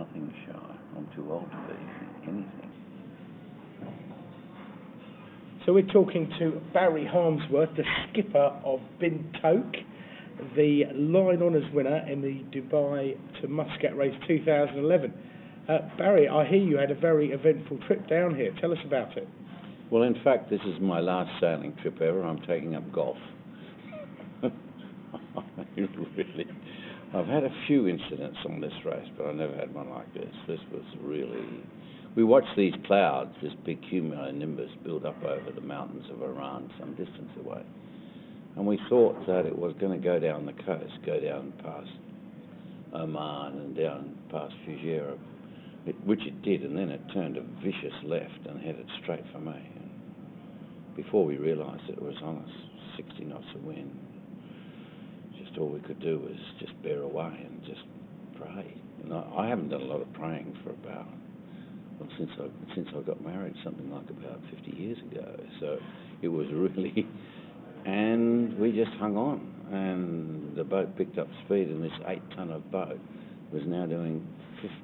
nothing shy. I'm too old to be anything. So we're talking to Barrie Harmsworth, the skipper of Bintoke, the line honours winner in the Dubai to Muscat race 2011. Barrie, I hear you had a very eventful trip down here. Tell us about it. Well, in fact, this is my last sailing trip ever. I'm taking up golf. Really, I've had a few incidents on this race, but I never had one like this. This was really... We watched these clouds, this big cumulonimbus, build up over the mountains of Iran some distance away. And we thought that it was going to go down the coast, go down past Oman and down past Fujairah, which it did, and then it turned a vicious left and headed straight for me. And before we realised it was on us, 60 knots of wind. Just all we could do was just bear away and just pray. And I haven't done a lot of praying for about... Well, since I got married, something like about 50 years ago. So it was really, and we just hung on, and the boat picked up speed, and this 8-tonner boat was now doing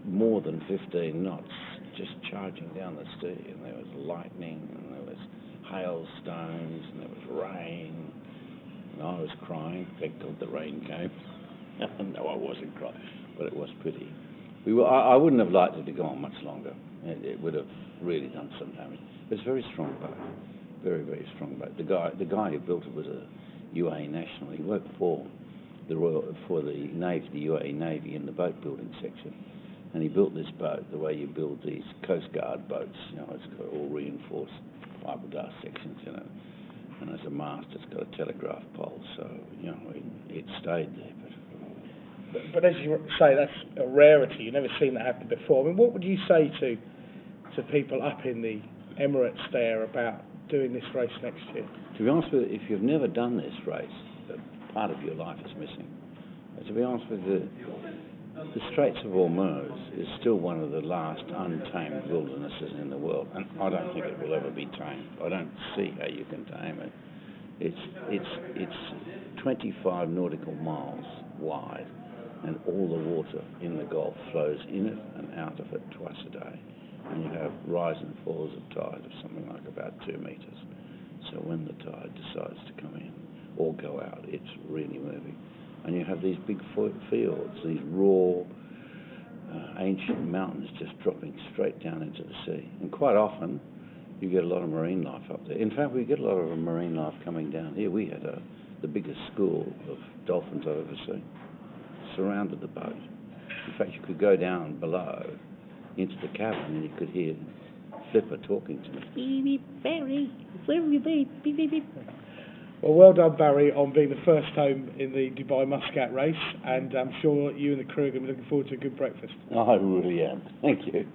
more than 15 knots, just charging down the sea, and there was lightning, and there was hailstones, and there was rain, and I was crying. Thank God the rain came. No, I wasn't crying, but it was pretty. I wouldn't have liked it to go on much longer. It would have really done some damage. It's a very strong boat, very, very strong boat. The guy who built it was a UAE national. He worked for the Navy, the UAE Navy, in the boat building section, and he built this boat the way you build these Coast Guard boats. You know, it's got all reinforced fiberglass sections in it, and as a mast, it's got a telegraph pole. So you know, it stayed there. But as you say, that's a rarity. You've never seen that happen before. I mean, what would you say to people up in the Emirates there about doing this race next year? To be honest with you, if you've never done this race, part of your life is missing. To be honest with you, the Straits of Hormuz is still one of the last untamed wildernesses in the world, and I don't think it will ever be tamed. I don't see how you can tame it. It's 25 nautical miles wide, and all the water in the Gulf flows in it and out of it twice a day. And you have rise and falls of tide of something like about 2 metres. So when the tide decides to come in or go out, it's really moving. And you have these big fields, these raw, ancient mountains just dropping straight down into the sea. And quite often, you get a lot of marine life up there. In fact, we get a lot of marine life coming down here. We had the biggest school of dolphins I've ever seen. Surrounded the boat. In fact, you could go down below into the cabin and you could hear Flipper talking to me. Beep, beep, Barrie, where have you been? Beep, beep, beep. Well done, Barrie, on being the first home in the Dubai Muscat race, and I'm sure you and the crew are going to be looking forward to a good breakfast. I really am. Thank you.